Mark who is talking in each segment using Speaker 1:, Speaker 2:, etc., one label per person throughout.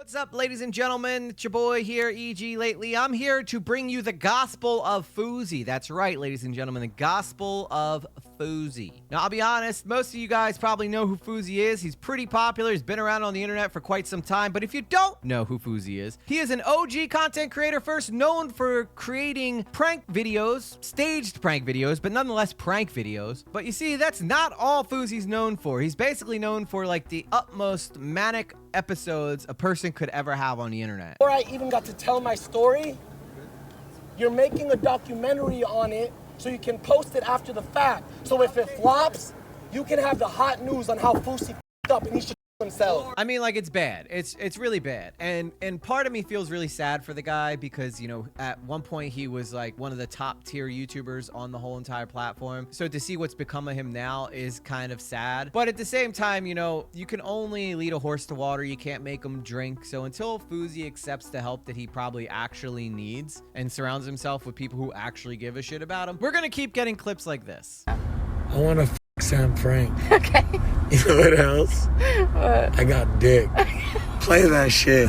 Speaker 1: What's up, ladies and gentlemen? It's your boy here, EG Lately. I'm here to bring you the gospel of Fousey. That's right, ladies and gentlemen, the gospel of Fousey. Now, I'll be honest, most of you guys probably know who Fousey is. He's pretty popular. He's been around on the internet for quite some time. But if you don't know who Fousey is, he is an OG content creator, first known for creating prank videos, staged prank videos, but nonetheless prank videos. But you see, that's not all Fousey's known for. He's basically known for like the utmost manic episodes a person could ever have on the internet.
Speaker 2: Before I even got to tell my story, you're making a documentary on it so you can post it after the fact. So if it flops, you can have the hot news on how Fousey f***ed up and he should himself.
Speaker 1: I mean, like, it's bad. It's really bad. And part of me feels really sad for the guy because, you know, at one point he was like one of the top tier YouTubers on the whole entire platform. So to see what's become of him now is kind of sad. But at the same time, you know, you can only lead a horse to water. You can't make him drink. So until Fousey accepts the help that he probably actually needs and surrounds himself with people who actually give a shit about him, we're going to keep getting clips like this.
Speaker 3: I want to Sam Frank.
Speaker 4: Okay.
Speaker 3: You know what else?
Speaker 4: What?
Speaker 3: I got dick. Play that shit.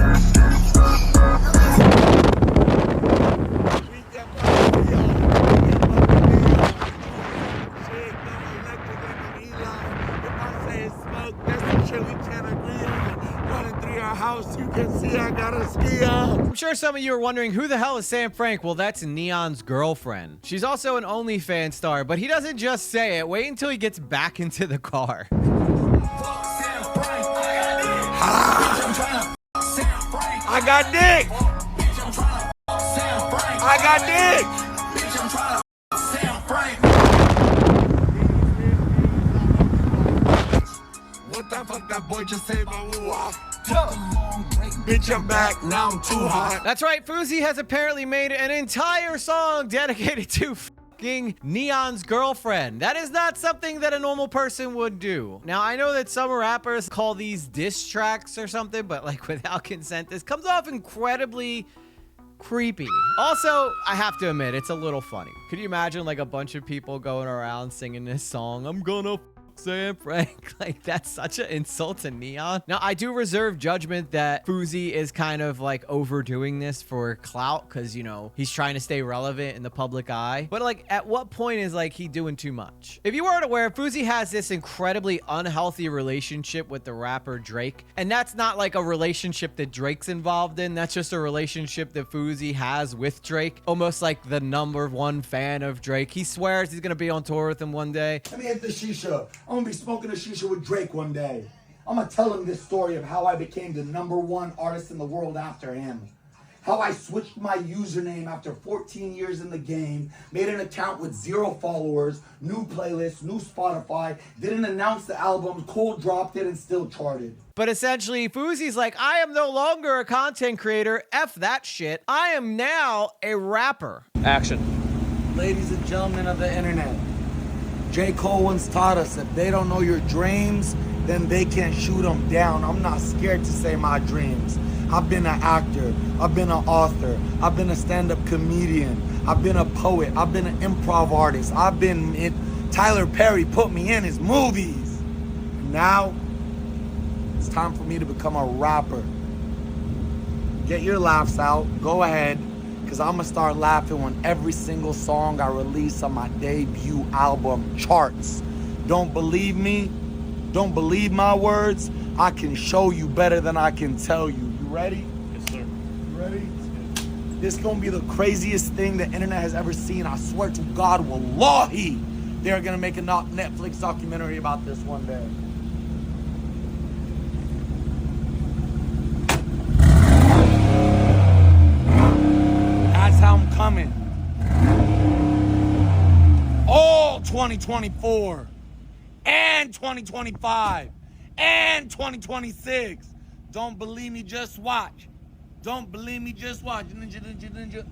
Speaker 3: You can see I got a ski on.
Speaker 1: I'm sure some of you are wondering, who the hell is Sam Frank? Well, that's Neon's girlfriend. She's also an OnlyFans star, but he doesn't just say it. Wait until he gets back into the car.
Speaker 3: I got dick. I got dick. What the fuck that boy just said about bitch, I'm back, now I'm too hot.
Speaker 1: That's right, Fousey has apparently made an entire song dedicated to fucking Neon's girlfriend. That is not something that a normal person would do. Now, I know that some rappers call these diss tracks or something, but like without consent, this comes off incredibly creepy. Also, I have to admit, it's a little funny. Could you imagine like a bunch of people going around singing this song, I'm gonna Sam Frank? Like, that's such an insult to Neon. Now, I do reserve judgment that Fousey is kind of like overdoing this for clout because, you know, he's trying to stay relevant in the public eye. But like, at what point is like he doing too much? If you weren't aware, Fousey has this incredibly unhealthy relationship with the rapper Drake. And that's not like a relationship that Drake's involved in. That's just a relationship that Fousey has with Drake. Almost like the #1 fan of Drake. He swears he's gonna be on tour with him one day.
Speaker 5: Let me hit the shisha. I'm gonna be smoking a shisha with Drake one day. I'm gonna tell him this story of how I became the #1 artist in the world after him. How I switched my username after 14 years in the game, made an account with 0 followers, new playlist, new Spotify, didn't announce the album, cold dropped it, and still charted.
Speaker 1: But essentially, Fousey's like, I am no longer a content creator. F that shit. I am now a rapper.
Speaker 6: Action.
Speaker 5: Ladies and gentlemen of the internet, J. Cole once taught us, if they don't know your dreams, then they can't shoot them down. I'm not scared to say my dreams. I've been an actor, I've been an author, I've been a stand-up comedian, I've been a poet, I've been an improv artist, I've been in, Tyler Perry put me in his movies. Now, it's time for me to become a rapper. Get your laughs out, go ahead, because I'm gonna start laughing when every single song I release on my debut album charts. Don't believe me? Don't believe my words? I can show you better than I can tell you. You ready?
Speaker 6: Yes, sir.
Speaker 5: You ready? This is gonna be the craziest thing the internet has ever seen. I swear to God, wallahi, they're gonna make a Netflix documentary about this one day. That's how I'm coming. All 2024 and 2025 and 2026. Don't believe me, just watch. Don't believe me, just watch. Ninja, ninja, ninja.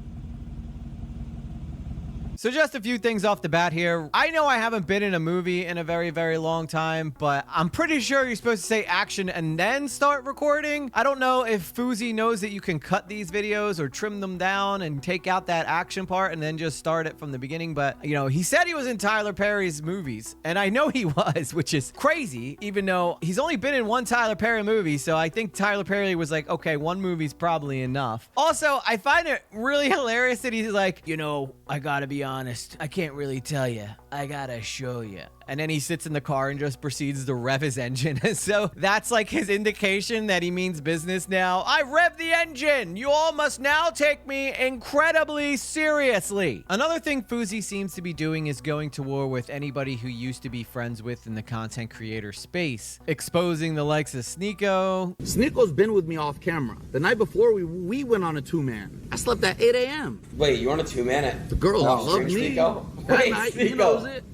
Speaker 1: So just a few things off the bat here. I know I haven't been in a movie in a very, very long time, but I'm pretty sure you're supposed to say action and then start recording. I don't know if Fousey knows that you can cut these videos or trim them down and take out that action part and then just start it from the beginning. But, you know, he said he was in Tyler Perry's movies, and I know he was, which is crazy, even though he's only been in one Tyler Perry movie. So I think Tyler Perry was like, okay, one movie's probably enough. Also, I find it really hilarious that he's like, you know, I gotta be honest, I can't really tell you. I gotta show you. And then he sits in the car and just proceeds to rev his engine. So that's like his indication that he means business now. I rev the engine. You all must now take me incredibly seriously. Another thing Fousey seems to be doing is going to war with anybody who used to be friends with in the content creator space, exposing the likes of Sneeko.
Speaker 5: Sneeko's been with me off camera. The night before, we went on a 2-man. I slept at 8 a.m.
Speaker 4: Wait, you on a 2-man at
Speaker 5: The girl loved me.
Speaker 4: Sneeko?
Speaker 5: That
Speaker 4: Wait,
Speaker 5: night,
Speaker 4: Sneeko.
Speaker 5: he knows it.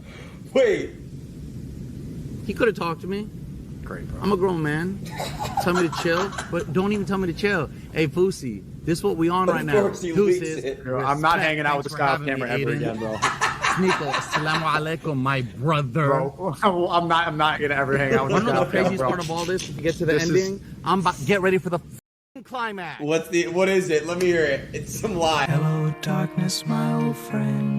Speaker 4: Wait.
Speaker 5: He could have talked to me.
Speaker 6: Great, bro.
Speaker 5: I'm a grown man. Tell me to chill, but don't even tell me to chill. Hey, Fousey, this is what we on right now.
Speaker 4: Of course he leaks
Speaker 5: Deuces.
Speaker 4: it.
Speaker 6: Bro, I'm not hanging out with this guy off
Speaker 5: Thanks for
Speaker 6: camera
Speaker 5: having
Speaker 6: ever
Speaker 5: me,
Speaker 6: again,
Speaker 5: Aiden.
Speaker 6: bro.
Speaker 5: Sneeko, assalamu alaikum, my brother.
Speaker 6: Bro, I'm not gonna ever hang out with
Speaker 5: Wanna
Speaker 6: this guy
Speaker 5: know the
Speaker 6: off camera,
Speaker 5: craziest
Speaker 6: bro.
Speaker 5: part of all this? To get to the
Speaker 6: This is-
Speaker 5: ending, I'm about get ready for the climax.
Speaker 4: What is it? Let me hear it. It's some lie.
Speaker 7: Hello, darkness, my old friend.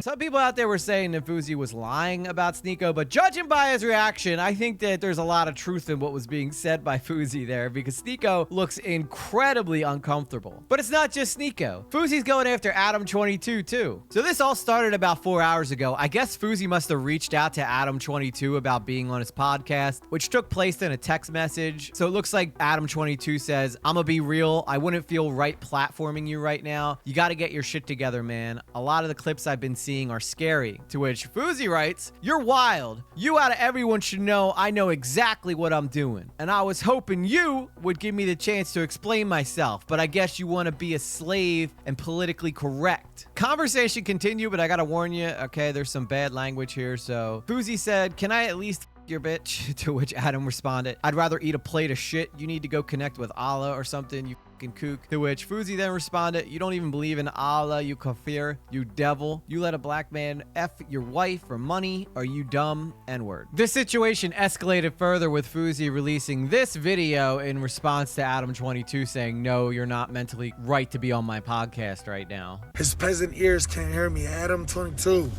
Speaker 1: Some people out there were saying that Fousey was lying about Sneeko, but judging by his reaction, I think that there's a lot of truth in what was being said by Fousey there, because Sneeko looks incredibly uncomfortable. But it's not just Sneeko. Fousey's going after Adam22 too. So this all started about 4 hours ago. I guess Fousey must have reached out to Adam22 about being on his podcast, which took place in a text message. So it looks like Adam22 says, I'm gonna be real. I wouldn't feel right platforming you right now. You gotta get your shit together, man. A lot of the clips I've been seeing are scary. To which Fousey writes, you're wild. You out of everyone should know I know exactly what I'm doing. And I was hoping you would give me the chance to explain myself, but I guess you want to be a slave and politically correct. Conversation continued, but I gotta warn you, okay, there's some bad language here. So Fousey said, can I at least your bitch? To which Adam responded, I'd rather eat a plate of shit. You need to go connect with Allah or something, you fucking kook. To which Fousey then responded, you don't even believe in Allah, you kafir, you devil. You let a black man F your wife for money? Are you dumb? N-word. This situation escalated further with Fousey releasing this video in response to Adam22 saying, no, you're not mentally right to be on my podcast right now.
Speaker 8: His peasant ears can't hear me. Adam 22.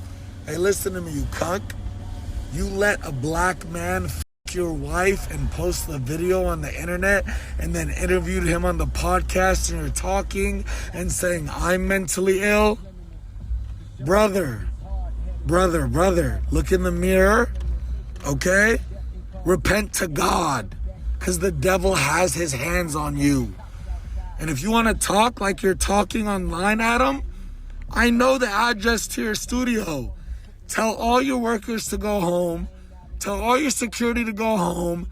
Speaker 8: Hey, listen to me, you cuck. You let a black man f your wife and post the video on the internet and then interviewed him on the podcast and you're talking and saying I'm mentally ill? Brother, look in the mirror, okay? Repent to God, because the devil has his hands on you. And if you want to talk like you're talking online, Adam, I know the address to your studio. Tell all your workers to go home. Tell all your security to go home.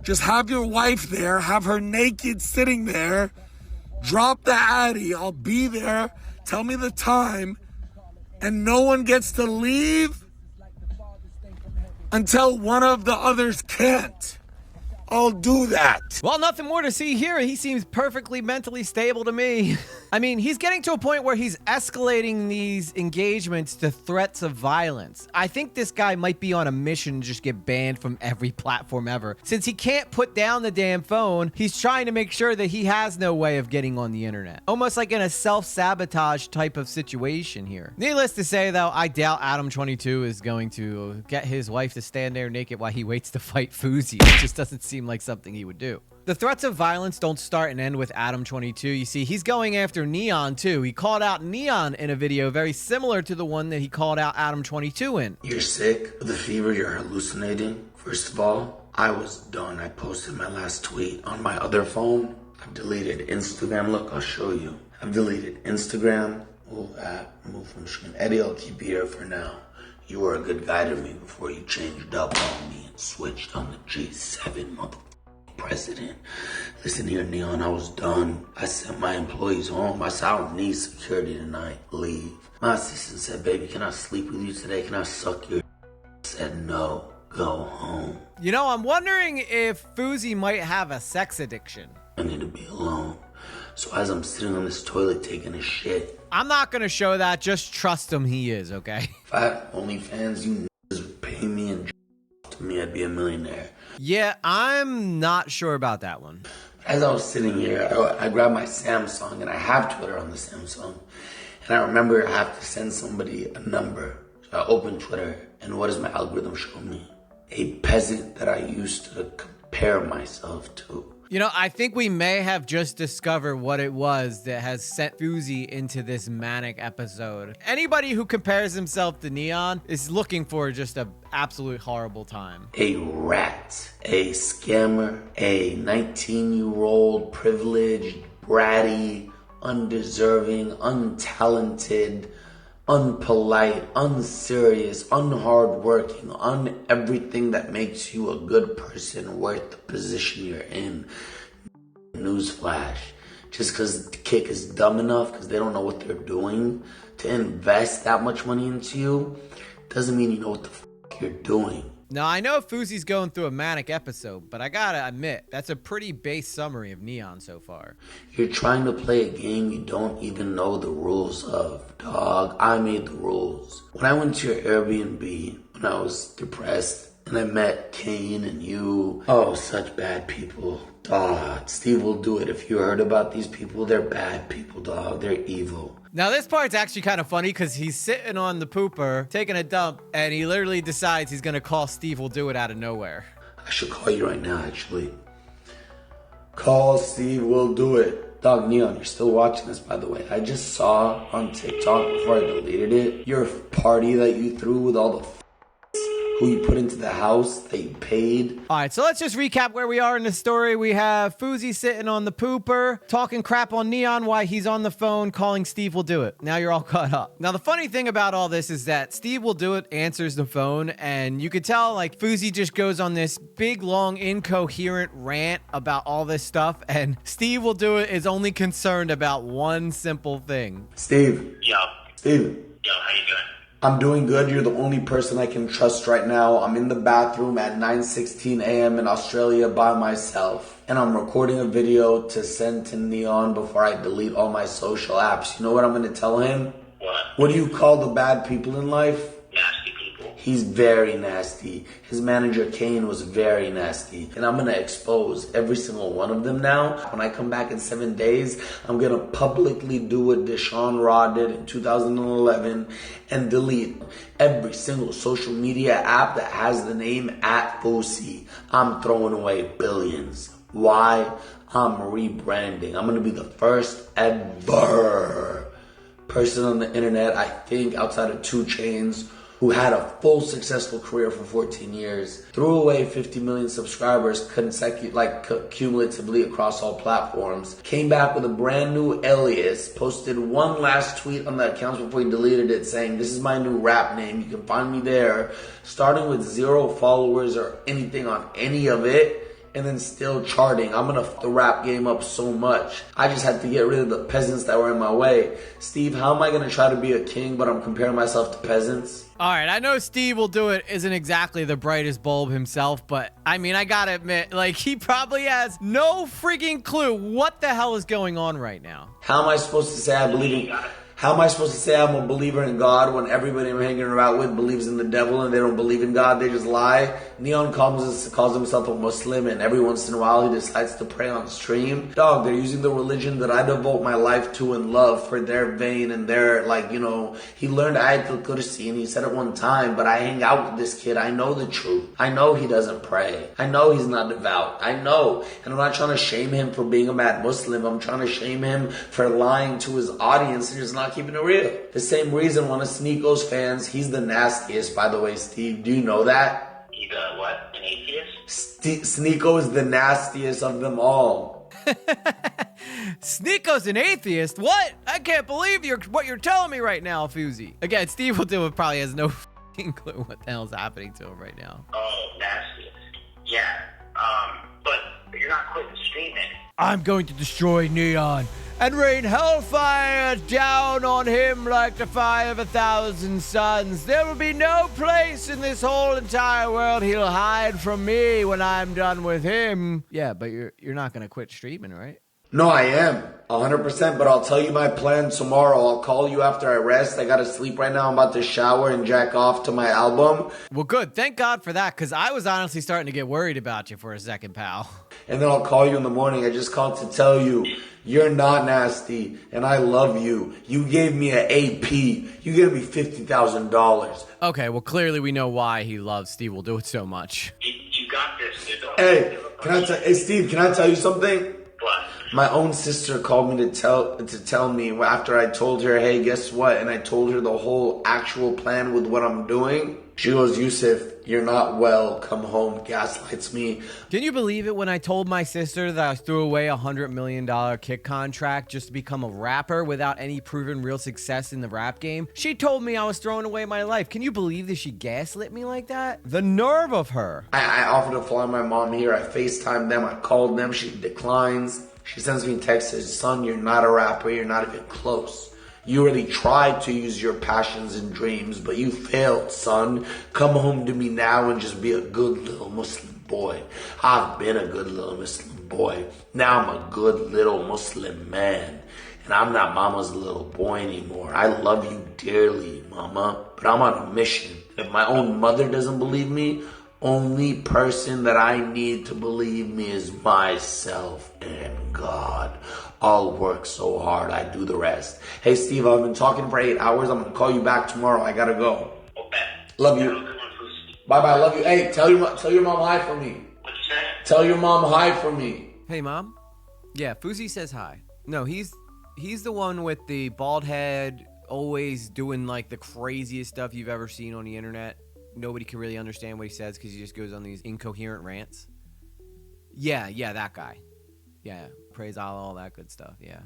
Speaker 8: Just have your wife there. Have her naked sitting there. Drop the Addy. I'll be there. Tell me the time. And no one gets to leave until one of the others can't. I'll do that.
Speaker 1: Well, nothing more to see here. He seems perfectly mentally stable to me. I mean, he's getting to a point where he's escalating these engagements to threats of violence. I think this guy might be on a mission to just get banned from every platform ever. Since he can't put down the damn phone, he's trying to make sure that he has no way of getting on the internet. Almost like in a self-sabotage type of situation here. Needless to say, though, I doubt Adam22 is going to get his wife to stand there naked while he waits to fight Fousey. It just doesn't seem like something he would do. The threats of violence don't start and end with Adam22. You see, he's going after Neon too. He called out Neon in a video very similar to the one that he called out Adam22 in.
Speaker 9: You're sick with a fever, you're hallucinating. First of all, I was done. I posted my last tweet on my other phone. I've deleted Instagram. Look, I'll show you. I've deleted Instagram. Move app, move from screen. Eddie, I'll keep you here for now. You were a good guy to me before you changed up on me and switched on the G7 motherfucker president. Listen here, Neon, I was done. I sent my employees home. I said, I don't need security tonight. Leave. My assistant said, baby, can I sleep with you today? Can I suck your I said, no. Go home.
Speaker 1: You know, I'm wondering if Fousey might have a sex addiction.
Speaker 9: I need to be alone. So as I'm sitting on this toilet taking a shit,
Speaker 1: I'm not gonna show that. Just trust him. He is, okay?
Speaker 9: if I had OnlyFans, you niggas would pay me and to me, I'd be a millionaire.
Speaker 1: Yeah, I'm not sure about that one.
Speaker 9: As I was sitting here, I grabbed my Samsung, and I have Twitter on the Samsung. And I remember I have to send somebody a number. So I opened Twitter, and what does my algorithm show me? A peasant that I used to compare myself to.
Speaker 1: You know, I think we may have just discovered what it was that has sent Fousey into this manic episode. Anybody who compares himself to Neon is looking for just an absolute horrible time.
Speaker 9: A rat, a scammer, a 19-year-old privileged, bratty, undeserving, untalented, unpolite, unserious, unhardworking, everything that makes you a good person worth the position you're in. Newsflash. Just because the kick is dumb enough, because they don't know what they're doing, to invest that much money into you, doesn't mean you know what the fuck you're doing.
Speaker 1: Now, I know Fousey's going through a manic episode, but I gotta admit, that's a pretty base summary of Neon so far.
Speaker 9: You're trying to play a game you don't even know the rules of. Dog, I made the rules. When I went to your Airbnb, when I was depressed, and I met Kane and you, oh, such bad people. Dog, Steve will do it. If you heard about these people, they're bad people, dog. They're evil.
Speaker 1: Now, this part's actually kind of funny because he's sitting on the pooper, taking a dump, and he literally decides he's going to call Steve Will Do It out of nowhere.
Speaker 9: I should call you right now, actually. Call Steve Will Do It. Dog, Neon, you're still watching this, by the way. I just saw on TikTok before I deleted it, your party that you threw with all the who you put into the house that you paid.
Speaker 1: All right, so let's just recap where we are in the story. We have Fousey sitting on the pooper, talking crap on Neon while he's on the phone calling Steve Will Do It. Now you're all caught up. Now, the funny thing about all this is that Steve Will Do It answers the phone, and you could tell, like, Fousey just goes on this big, long, incoherent rant about all this stuff, and Steve Will Do It is only concerned about one simple thing.
Speaker 9: Steve.
Speaker 10: Yo.
Speaker 9: Steve.
Speaker 10: Yo, how you doing?
Speaker 9: I'm doing good. You're the only person I can trust right now. I'm in the bathroom at 9:16 a.m. in Australia by myself. And I'm recording a video to send to Neon before I delete all my social apps. You know what I'm going to tell him?
Speaker 10: What?
Speaker 9: What do you call the bad people in life?
Speaker 10: Nasty people.
Speaker 9: He's very nasty. His manager, Kane, was very nasty. And I'm going to expose every single one of them now. When I come back in 7 days, I'm going to publicly do what Deshaun Raw did in 2011 and delete every single social media app that has the name @Fousey. I'm throwing away billions. Why? I'm rebranding. I'm going to be the first ever person on the internet, I think, outside of 2 Chainz, who had a full successful career for 14 years, threw away 50 million subscribers cumulatively across all platforms, came back with a brand new alias, posted one last tweet on the accounts before he deleted it saying, "This is my new rap name, you can find me there," starting with 0 followers or anything on any of it, and then still charting. I'm gonna f the rap game up so much. I just had to get rid of the peasants that were in my way. Steve, how am I gonna try to be a king, but I'm comparing myself to peasants?
Speaker 1: All right, I know Steve Will Do It isn't exactly the brightest bulb himself, but I mean, I gotta admit, like, he probably has no freaking clue what the hell is going on right now.
Speaker 9: How am I supposed to say I believe in... How am I supposed to say I'm a believer in God when everybody I'm hanging around with believes in the devil and they don't believe in God? They just lie. Neon calls himself a Muslim, and every once in a while he decides to pray on stream. Dog, they're using the religion that I devote my life to and love for their vein and their, he learned Ayatul Kursi and he said it one time, but I hang out with this kid. I know the truth. I know he doesn't pray. I know he's not devout. I know. And I'm not trying to shame him for being a mad Muslim. I'm trying to shame him for lying to his audience and just not keeping it real. The same reason one of Sneako's fans, he's the nastiest, by the way, Steve. Do you know that?
Speaker 10: He's what? An atheist?
Speaker 9: Sneako is the nastiest of them all.
Speaker 1: Sneako's an atheist? What? I can't believe what you're telling me right now, Fousey. Again, Steve Will Do It probably has no fucking clue what the hell's happening to him right now.
Speaker 10: Oh, nastiest. Yeah. But you're not quitting streaming.
Speaker 1: I'm going to destroy Neon and rain hellfire down on him like the fire of 1,000 suns. There will be no place in this whole entire world he'll hide from me when I'm done with him. Yeah, but you're not going to quit streaming, right?
Speaker 9: No, I am. 100%, but I'll tell you my plan tomorrow. I'll call you after I rest. I gotta sleep right now. I'm about to shower and jack off to my album.
Speaker 1: Well, good. Thank God for that, because I was honestly starting to get worried about you for a second, pal.
Speaker 9: And then I'll call you in the morning. I just called to tell you, you're not nasty, and I love you. You gave me an AP. You gave me $50,000.
Speaker 1: Okay, well, clearly we know why he loves Steve Will Do It so much.
Speaker 10: You got this.
Speaker 9: Hey, hey, Steve, can I tell you something?
Speaker 10: What?
Speaker 9: My own sister called me to tell me after I told her, hey, guess what? And I told her the whole actual plan with what I'm doing. She goes, Yusuf, you're not well. Come home. Gaslights me.
Speaker 1: Can you believe it when I told my sister that I threw away a $100 million kick contract just to become a rapper without any proven real success in the rap game? She told me I was throwing away my life. Can you believe that she gaslit me like that? The nerve of her.
Speaker 9: I offered to fly my mom here. I FaceTimed them. I called them. She declines. She sends me a text, says, son, you're not a rapper. You're not even close. You already tried to use your passions and dreams, but you failed, son. Come home to me now and just be a good little Muslim boy. I've been a good little Muslim boy. Now I'm a good little Muslim man. And I'm not mama's little boy anymore. I love you dearly, mama, but I'm on a mission. If my own mother doesn't believe me, only person that I need to believe me is myself and God. I'll work so hard, I do the rest. Hey, Steve, I've been talking for 8 hours. I'm going to call you back tomorrow. I got to go.
Speaker 10: Okay.
Speaker 9: Love you. Bye-bye. Love you. Hey, tell your mom hi for me.
Speaker 10: What'd you say?
Speaker 9: Tell your mom hi for me.
Speaker 1: Hey, Mom. Yeah, Fousey says hi. No, he's the one with the bald head, always doing like the craziest stuff you've ever seen on the internet. Nobody can really understand what he says because he just goes on these incoherent rants. Yeah, that guy. Yeah, praise Allah, all that good stuff. Yeah.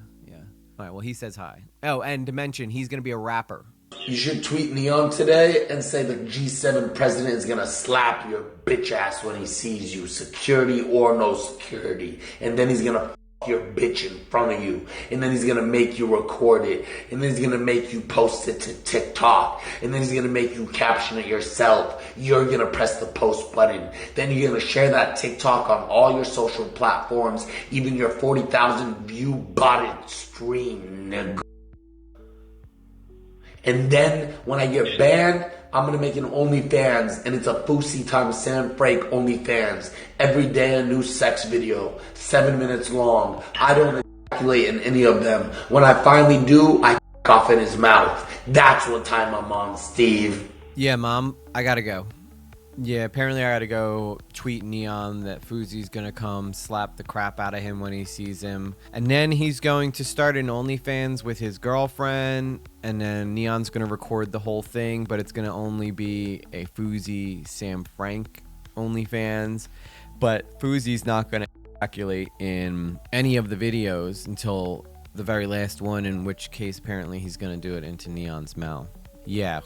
Speaker 1: All right, well, he says hi. Oh, and to mention, he's going to be a rapper.
Speaker 9: You should tweet Neon today and say the G7 president is going to slap your bitch ass when he sees you, security or no security. And then he's going to your bitch in front of you, and then he's gonna make you record it, and then he's gonna make you post it to TikTok, and then he's gonna make you caption it yourself. You're gonna press the post button, then you're gonna share that TikTok on all your social platforms, even your 40,000 view botted stream, nigga. And then when I get banned, I'm going to make an OnlyFans, and it's a Fousey times Sam Frake OnlyFans. Every day a new sex video, 7 minutes long. I don't ejaculate in any of them. When I finally do, I off in his mouth. That's what time I'm on, Steve.
Speaker 1: Yeah, Mom, I got to go. Yeah, apparently I got to go tweet Neon that Fousey's going to come slap the crap out of him when he sees him. And then he's going to start an OnlyFans with his girlfriend. And then Neon's going to record the whole thing, but it's going to only be a Fousey Sam Frank OnlyFans. But Fousey's not going to ejaculate in any of the videos until the very last one, in which case apparently he's going to do it into Neon's mouth. Yeah.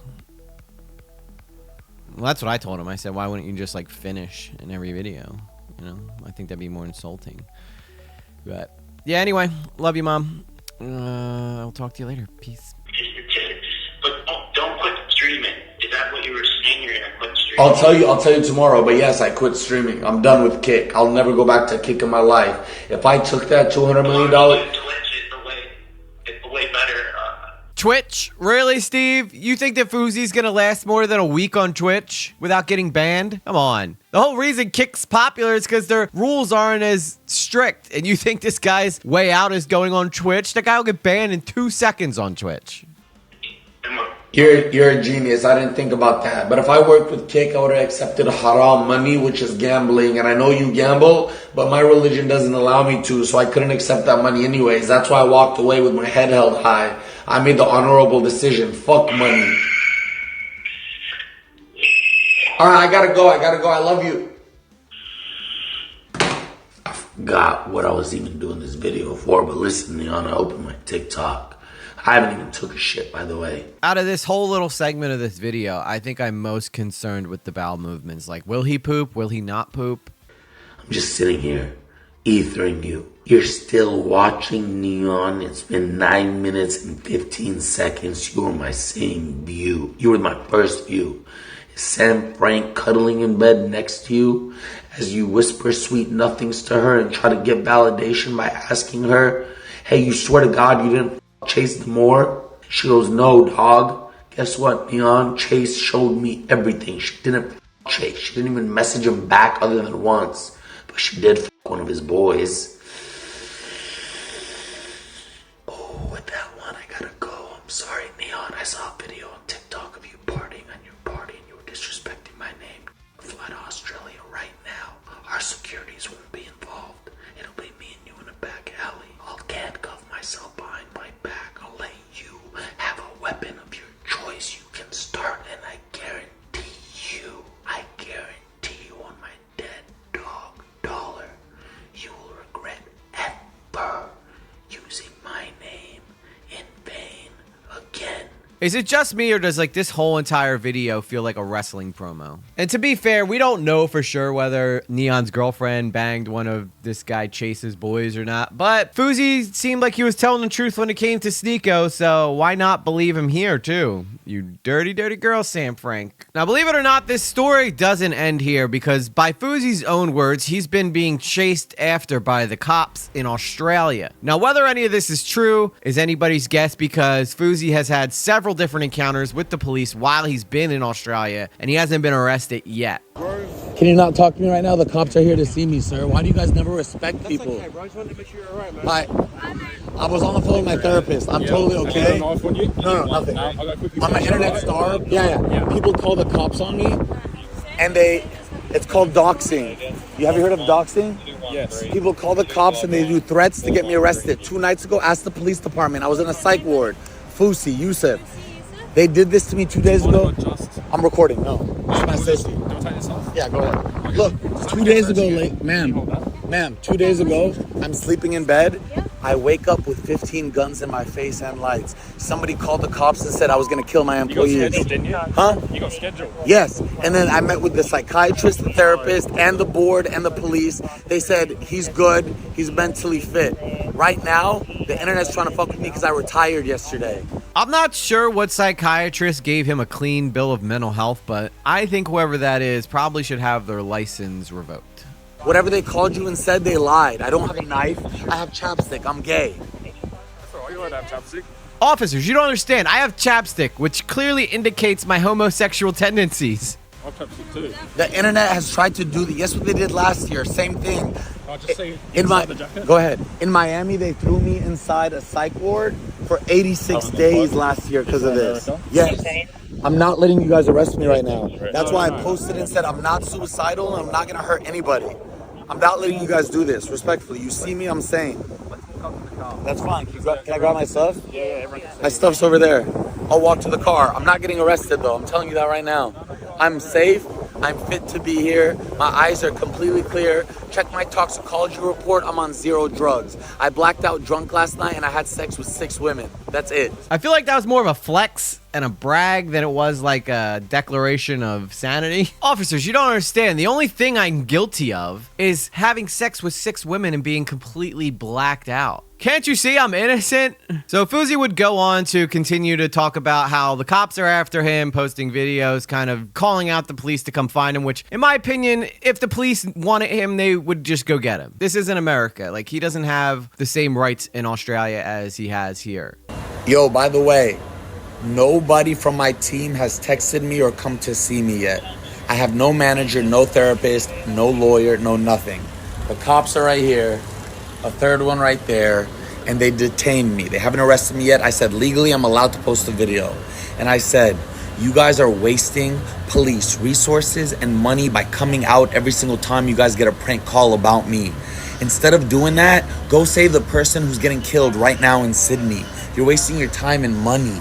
Speaker 1: Well, that's what I told him. I said, why wouldn't you just, like, finish in every video? You know, I think that'd be more insulting. But, yeah, anyway, love you, Mom. I'll talk to you later. Peace.
Speaker 10: But don't quit streaming. Is that what you were saying? You're going to quit streaming?
Speaker 9: I'll tell you tomorrow, but yes, I quit streaming. I'm done with Kick. I'll never go back to Kick in my life. If I took that $200 million...
Speaker 10: Twitch is the way better.
Speaker 1: Twitch? Really, Steve? You think that Fousey's gonna last more than a week on Twitch without getting banned? Come on. The whole reason Kick's popular is because their rules aren't as strict. And you think this guy's way out is going on Twitch? The guy will get banned in 2 seconds on Twitch.
Speaker 9: You're a genius. I didn't think about that. But if I worked with Kick, I would have accepted haram money, which is gambling. And I know you gamble, but my religion doesn't allow me to, so I couldn't accept that money anyways. That's why I walked away with my head held high. I made the honorable decision. Fuck money. Alright, I gotta go. I love you. I forgot what I was even doing this video for, but listen, Leon, I opened my TikTok. I haven't even took a shit, by the way.
Speaker 1: Out of this whole little segment of this video, I think I'm most concerned with the bowel movements. Like, will he poop? Will he not poop?
Speaker 9: I'm just sitting here, ethering you. You're still watching, Neon. It's been 9 minutes and 15 seconds. You were my same view. You were my first view. Is Sam Frank cuddling in bed next to you as you whisper sweet nothings to her and try to get validation by asking her, Hey, you swear to God you didn't chase them more? She goes, no, dog. Guess what, Neon? Chase showed me everything. She didn't Chase. She didn't even message him back other than once. But she did one of his boys. Oh, with that one, I gotta go. I'm sorry, Neon. I saw a video on TikTok of you partying on your party and you were disrespecting my name. Fly to Australia right now. Our securities won't be involved. It'll be me and you in a back alley. I'll handcuff myself behind my back. I'll let you have a weapon of your choice. You can start, and I guarantee you on my dead dog dollar, you will regret ever using my name in vain again.
Speaker 1: Is it just me, or does like this whole entire video feel like a wrestling promo? And to be fair, we don't know for sure whether Neon's girlfriend banged one of this guy Chase's boys or not, but Fousey seemed like he was telling the truth when it came to Sneeko, so why not believe him here too? You dirty, dirty girl, Sam Frank. Now, believe it or not, this story doesn't end here, because by Fousey's own words, he's been being chased after by the cops in Australia. Now, whether any of this is true is anybody's guess, because Fousey has had several different encounters with the police while he's been in Australia, and he hasn't been arrested yet.
Speaker 5: Can you not talk to me right now? The cops are here to see me, sir. Why do you guys never respect people?
Speaker 2: Okay, bro. I just wanted to make sure you're all right, man.
Speaker 5: I was on the phone with my therapist. I'm totally okay. No, nothing. I'm an internet star. Yeah. People call the cops on me, and it's called doxing. You have you heard of doxing?
Speaker 6: Yes.
Speaker 5: People call the cops and they do threats to get me arrested. 2 nights ago, asked the police department. I was in a psych ward. Fousey, Yusuf. They did this to me 2 days ago. I'm recording. No, it's my safety. Yeah, go ahead. Look, 2 days ago, ma'am, 2 days ago, I'm sleeping in bed. I wake up with 15 guns in my face and lights. Somebody called the cops and said I was going to kill my employees.
Speaker 6: You got scheduled, didn't you?
Speaker 5: Huh?
Speaker 6: You got scheduled.
Speaker 5: Yes. And then I met with the psychiatrist, the therapist, and the board and the police. They said he's good. He's mentally fit. Right now, the internet's trying to fuck with me because I retired yesterday.
Speaker 1: I'm not sure what psychiatrist gave him a clean bill of mental health, but I think whoever that is probably should have their license revoked.
Speaker 5: Whatever they called you and said, they lied. I don't have a knife. I have chapstick. I'm gay.
Speaker 6: That's all right. You allowed to have chapstick.
Speaker 1: Officers, you don't understand. I have chapstick, which clearly indicates my homosexual tendencies.
Speaker 6: I have chapstick too.
Speaker 5: The internet has tried to do guess what they did last year? Same thing.
Speaker 6: I'll just say
Speaker 5: the jacket. Go ahead. In Miami, they threw me inside a psych ward for 86 days last year because of this. Yes. I'm not letting you guys arrest me right now. That's why I posted and said I'm not suicidal and I'm not going to hurt anybody. I'm not letting you guys do this, respectfully. You see me, I'm sane. That's fine. Can I grab my stuff?
Speaker 6: Yeah.
Speaker 5: My stuff's over there. I'll walk to the car. I'm not getting arrested, though. I'm telling you that right now. I'm safe. I'm fit to be here. My eyes are completely clear. Check my toxicology report. I'm on 0 drugs. I blacked out drunk last night and I had sex with 6 women. That's it.
Speaker 1: I feel like that was more of a flex and a brag than it was like a declaration of sanity. Officers, you don't understand. The only thing I'm guilty of is having sex with 6 women and being completely blacked out. Can't you see I'm innocent? So Fousey would go on to continue to talk about how the cops are after him, posting videos, kind of calling out the police to come find him, which, in my opinion, if the police wanted him, they would just go get him. This isn't America. Like, he doesn't have the same rights in Australia as he has here.
Speaker 5: Yo, by the way, nobody from my team has texted me or come to see me yet. I have no manager, no therapist, no lawyer, no nothing. The cops are right here. A third one right there, and they detained me. They haven't arrested me yet. I said, legally, I'm allowed to post a video. And I said, you guys are wasting police resources and money by coming out every single time you guys get a prank call about me. Instead of doing that, go save the person who's getting killed right now in Sydney. You're wasting your time and money.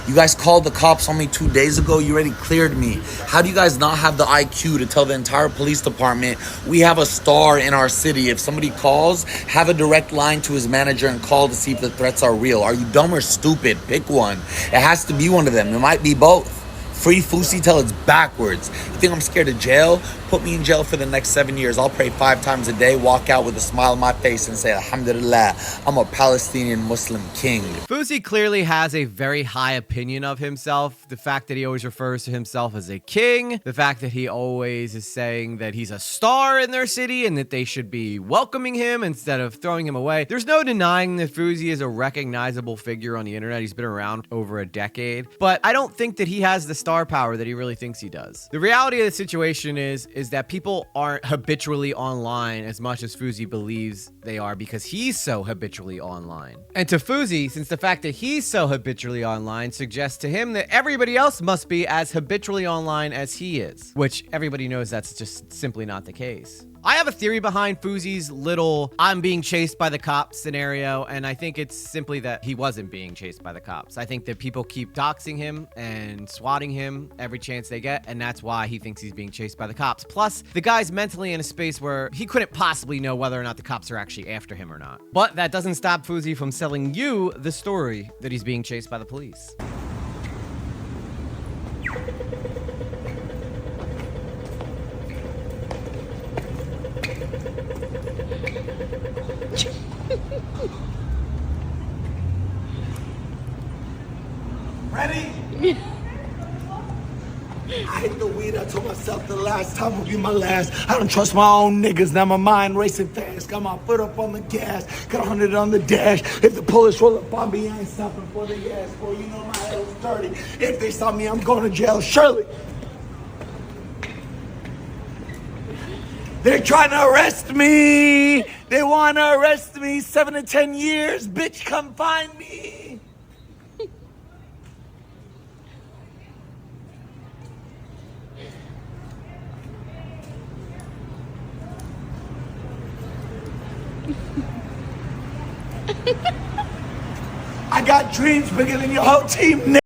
Speaker 5: You guys called the cops on me 2 days ago. You already cleared me. How do you guys not have the IQ to tell the entire police department we have a star in our city? If somebody calls, have a direct line to his manager and call to see if the threats are real. Are you dumb or stupid? Pick one. It has to be one of them. It might be both. Free Fousey till it's backwards. You think I'm scared of jail?
Speaker 8: Put me in jail for the next 7 years. I'll pray 5 times a day, walk out with a smile on my face and say, Alhamdulillah, I'm a Palestinian Muslim king.
Speaker 1: Fousey clearly has a very high opinion of himself. The fact that he always refers to himself as a king, the fact that he always is saying that he's a star in their city and that they should be welcoming him instead of throwing him away. There's no denying that Fousey is a recognizable figure on the internet. He's been around over a decade, but I don't think that he has the star power that he really thinks he does. The reality of the situation is that people aren't habitually online as much as Fousey believes they are because he's so habitually online. And to Fousey, since the fact that he's so habitually online suggests to him that everybody else must be as habitually online as he is, which everybody knows that's just simply not the case. I have a theory behind Fousey's little I'm being chased by the cops scenario, and I think it's simply that he wasn't being chased by the cops. I think that people keep doxing him and swatting him every chance they get, and that's why he thinks he's being chased by the cops. Plus, the guy's mentally in a space where he couldn't possibly know whether or not the cops are actually after him or not. But that doesn't stop Fousey from selling you the story that he's being chased by the police.
Speaker 8: Ready? I hate the weed. I told myself the last time will be my last. I don't trust my own niggas. Now my mind racing fast. Got my foot up on the gas. Got 100 on the dash. If the police roll up on me, I ain't stopping for the gas. Boy, you know my head was dirty. If they stop me, I'm going to jail. Surely. They're trying to arrest me. They want to arrest me. 7 to 10 years. Bitch, come find me. I got dreams bigger than your whole team, nigga.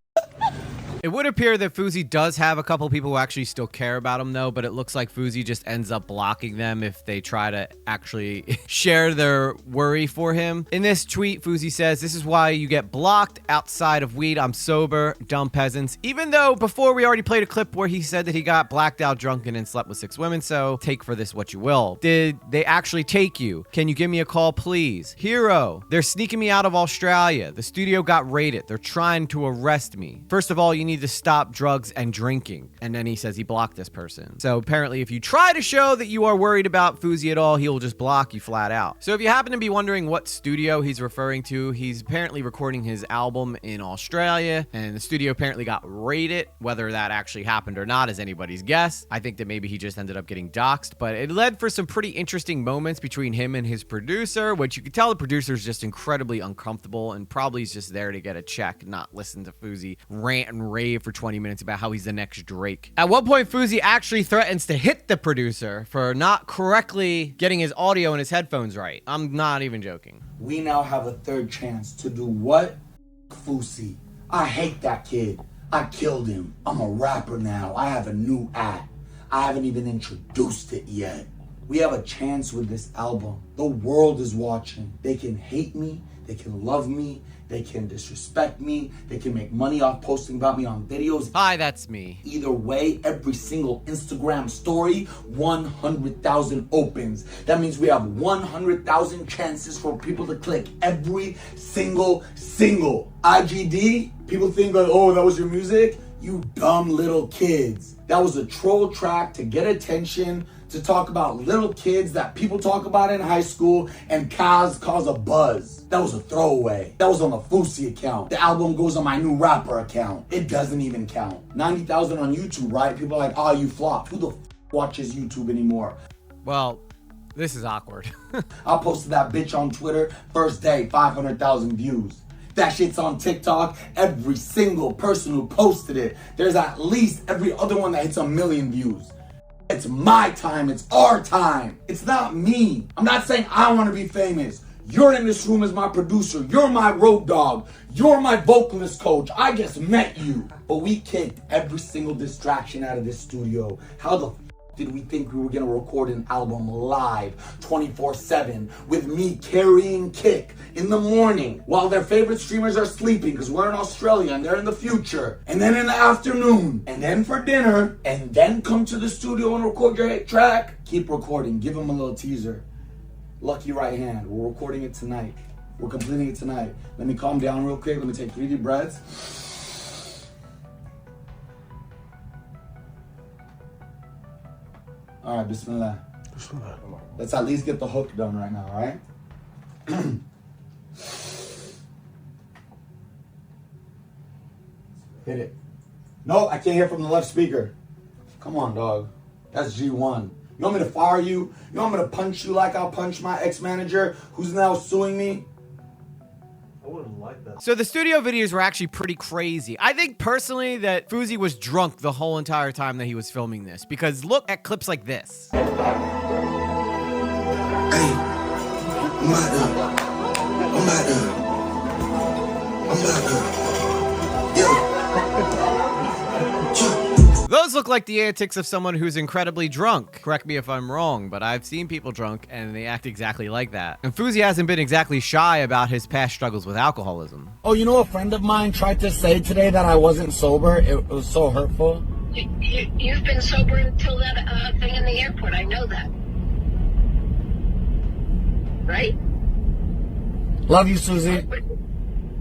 Speaker 1: It would appear that Fousey does have a couple people who actually still care about him, though, but it looks like Fousey just ends up blocking them if they try to actually share their worry for him. In this tweet, Fousey says, "This is why you get blocked outside of weed. I'm sober, dumb peasants." Even though before we already played a clip where he said that he got blacked out, drunken, and slept with 6 women, so take for this what you will. Did they actually take you? Can you give me a call, please? Hero, they're sneaking me out of Australia. The studio got raided. They're trying to arrest me. First of all, you need to stop drugs and drinking. And then he says he blocked this person. So apparently if you try to show that you are worried about Fousey at all, he'll just block you flat out. So if you happen to be wondering what studio he's referring to, he's apparently recording his album in Australia, and the studio apparently got raided. Whether that actually happened or not is anybody's guess. I think that maybe he just ended up getting doxxed, but it led for some pretty interesting moments between him and his producer, which you could tell the producer's just incredibly uncomfortable and probably is just there to get a check, not listen to Fousey rant and rave for 20 minutes about how he's the next Drake. At one point, Fousey actually threatens to hit the producer for not correctly getting his audio and his headphones right. I'm not even joking.
Speaker 8: We now have a third chance to do what? Fousey. I hate that kid. I killed him. I'm a rapper now. I have a new act. I haven't even introduced it yet. We have a chance with this album. The world is watching. They can hate me. They can love me. They can disrespect me. They can make money off posting about me on videos.
Speaker 1: Hi, that's me.
Speaker 8: Either way, every single Instagram story, 100,000 opens. That means we have 100,000 chances for people to click every single IGD. People think like, oh, that was your music? You dumb little kids. That was a troll track to get attention, to talk about little kids that people talk about in high school and cause a buzz. That was a throwaway. That was on the Fousey account. The album goes on my new rapper account. It doesn't even count. 90,000 on YouTube, right? People are like, oh, you flopped. Who the watches YouTube anymore?
Speaker 1: Well, this is awkward.
Speaker 8: I posted that bitch on Twitter. First day, 500,000 views. That shit's on TikTok. Every single person who posted it, there's at least every other one that hits 1 million views. It's my time. It's our time. It's not me. I'm not saying I want to be famous. You're in this room as my producer. You're my road dog. You're my vocalist coach. I just met you. But we kicked every single distraction out of this studio. How the
Speaker 5: did we think we were gonna record an album live 24/7 with me carrying Kick in the morning while their favorite streamers are sleeping because we're in Australia and they're in the future, and then in the afternoon, and then for dinner, and then come to the studio and record your track? Keep recording. Give them a little teaser. Lucky right hand. We're recording it tonight. We're completing it tonight. Let me calm down real quick. Let me take 3 deep breaths. All right, bismillah. Bismillah. Let's at least get the hook done right now, all right? Hit it. No, I can't hear from the left speaker. Come on, dog. That's G1. You want me to fire you? You want me to punch you like I'll punch my ex-manager who's now suing me?
Speaker 1: I wouldn't like that. So the studio videos were actually pretty crazy. I think personally that Fousey was drunk the whole entire time that he was filming this, because look at clips like this.
Speaker 8: Hey, I'm about to.
Speaker 1: Those look like the antics of someone who's incredibly drunk. Correct me if I'm wrong, but I've seen people drunk and they act exactly like that. And Fousey hasn't been exactly shy about his past struggles with alcoholism.
Speaker 5: Oh, you know, a friend of mine tried to say today that I wasn't sober. It was so hurtful.
Speaker 11: You've been sober until that thing in the airport. I know that. Right?
Speaker 5: Love you, Susie.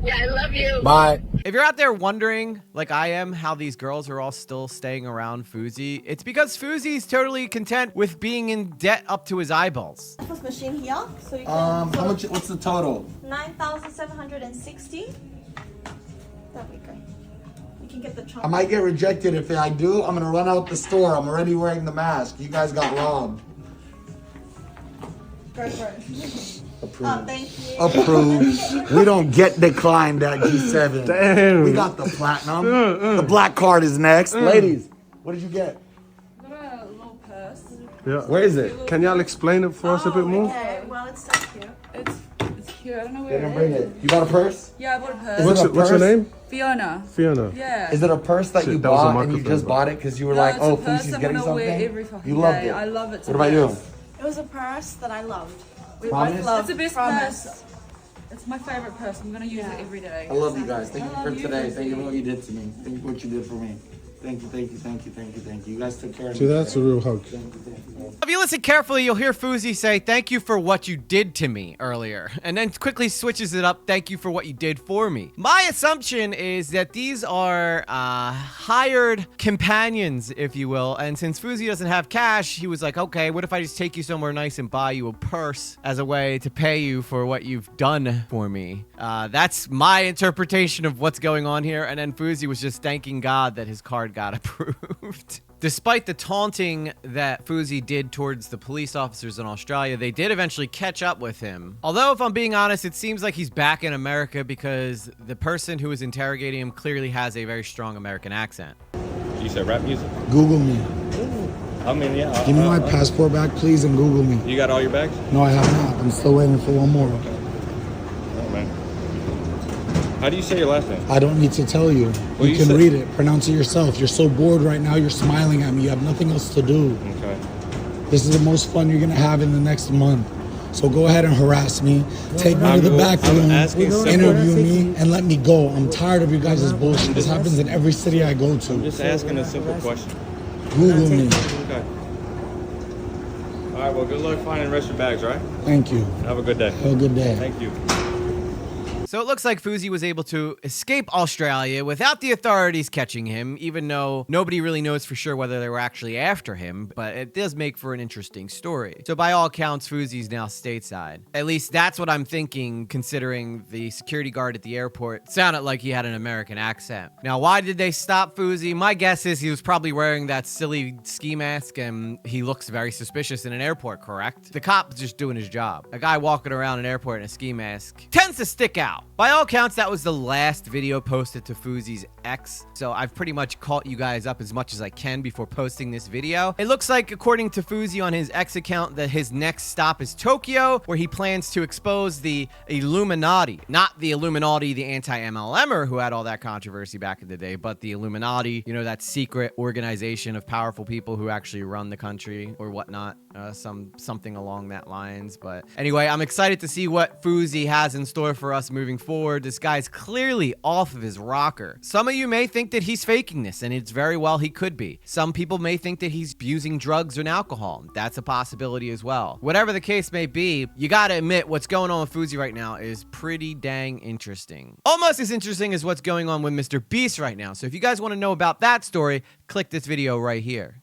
Speaker 11: Yeah, I love you.
Speaker 5: Bye.
Speaker 1: If you're out there wondering, like I am, how these girls are all still staying around Fousey, it's because Fousey's totally content with being in debt up to his eyeballs.
Speaker 12: This machine here, so you can.
Speaker 5: How much? What's the total?
Speaker 12: 9,760. There we go. You can get the chocolate.
Speaker 5: I might get rejected. If I do, I'm gonna run out the store. I'm already wearing the mask. You guys got robbed.
Speaker 12: Go for it.
Speaker 5: Approved.
Speaker 12: Oh, thank you.
Speaker 5: Approved. We don't get declined at G7.
Speaker 13: Damn.
Speaker 5: We got the platinum. The black card is next. Ladies, what did you get?
Speaker 14: I got a little purse.
Speaker 13: Yeah.
Speaker 5: Where is it?
Speaker 13: Can y'all explain it for us a bit more?
Speaker 12: Okay, well, it's so cute.
Speaker 14: It's cute. I don't know
Speaker 5: They
Speaker 14: where
Speaker 5: didn't
Speaker 14: it
Speaker 5: bring
Speaker 14: is.
Speaker 5: it. You got a purse?
Speaker 14: Yeah, I bought a purse.
Speaker 5: Is
Speaker 13: What's your name?
Speaker 14: Fiona.
Speaker 13: Fiona.
Speaker 14: Yeah.
Speaker 5: Is it a purse that
Speaker 13: Shit,
Speaker 5: you
Speaker 13: that was a
Speaker 5: bought and you
Speaker 13: microphone,
Speaker 5: just
Speaker 13: bro.
Speaker 5: bought it because you were
Speaker 14: No,
Speaker 5: like,
Speaker 14: it's
Speaker 5: oh,
Speaker 14: a purse
Speaker 5: Fousey's
Speaker 14: I'm
Speaker 5: getting
Speaker 14: gonna wear
Speaker 5: something?
Speaker 14: every fucking
Speaker 5: You loved
Speaker 14: day.
Speaker 5: it.
Speaker 14: I love it.
Speaker 5: What about you?
Speaker 12: It was a purse that I loved. We
Speaker 5: Promise?
Speaker 12: both loved.
Speaker 14: It's the best
Speaker 12: Promise.
Speaker 14: purse. It's my favorite purse. I'm gonna use it every day.
Speaker 5: I love you guys. Thank you
Speaker 14: I
Speaker 5: for
Speaker 14: love you,
Speaker 5: today.
Speaker 14: Lucy.
Speaker 5: Thank you for what you did to me. Thank you for what you did for me. Thank you, thank you, thank you, thank you, thank you. You guys took care of me.
Speaker 13: See, that's a real hug.
Speaker 5: Thank you, thank you.
Speaker 1: If you listen carefully, you'll hear Fousey say, "Thank you for what you did to me" earlier, and then quickly switches it up, "Thank you for what you did for me." My assumption is that these are hired companions, if you will, and since Fousey doesn't have cash, he was like, okay, what if I just take you somewhere nice and buy you a purse as a way to pay you for what you've done for me? That's my interpretation of what's going on here, and then Fousey was just thanking God that his card got approved. Despite the taunting that Fousey did towards the police officers in Australia, they did eventually catch up with him. Although, if I'm being honest, it seems like he's back in America because the person who was interrogating him clearly has a very strong American accent.
Speaker 6: You said rap music?
Speaker 5: Google me.
Speaker 6: I mean, yeah.
Speaker 5: Give me my passport back, please, and Google me.
Speaker 6: You got all your bags?
Speaker 5: No, I have not. I'm still waiting for one more.
Speaker 6: Oh, man. How do you say your last name?
Speaker 5: I don't need to tell you.
Speaker 6: Well,
Speaker 5: you
Speaker 6: you
Speaker 5: can
Speaker 6: said-
Speaker 5: read it. Pronounce it yourself. You're so bored right now. You're smiling at me. You have nothing else to do.
Speaker 6: Okay.
Speaker 5: This is the most fun you're going to have in the next month. So go ahead and harass me. Take me to the back room, interview me, and let me go. I'm tired of you guys' bullshit. This happens in every city I go to.
Speaker 6: I'm just asking a simple question.
Speaker 5: Google me.
Speaker 6: Okay. All right, well, good luck finding the rest of your bags, all right?
Speaker 5: Thank you.
Speaker 6: Have a good day.
Speaker 5: Have a good day.
Speaker 6: Thank you.
Speaker 1: So it looks like Fousey was able to escape Australia without the authorities catching him, even though nobody really knows for sure whether they were actually after him, but it does make for an interesting story. So by all accounts, Fousey's now stateside. At least that's what I'm thinking, considering the security guard at the airport sounded like he had an American accent. Now, why did they stop Fousey? My guess is he was probably wearing that silly ski mask and he looks very suspicious in an airport, correct? The cop was just doing his job. A guy walking around an airport in a ski mask tends to stick out. Wow. By all accounts, that was the last video posted to Fousey's ex, so I've pretty much caught you guys up as much as I can before posting this video. It looks like, according to Fousey on his ex account, that his next stop is Tokyo, where he plans to expose the Illuminati. Not the Illuminati, the anti-MLMer who had all that controversy back in the day, but the Illuminati, you know, that secret organization of powerful people who actually run the country or whatnot. Something along that lines. But anyway, I'm excited to see what Fousey has in store for us moving forward. This guy's clearly off of his rocker. Some of you may think that he's faking this, and it's very well he could be. Some people may think that he's abusing drugs and alcohol. That's a possibility as well. Whatever the case may be, you gotta admit what's going on with Fousey right now is pretty dang interesting. Almost as interesting as what's going on with Mr. Beast right now. So if you guys want to know about that story, click this video right here.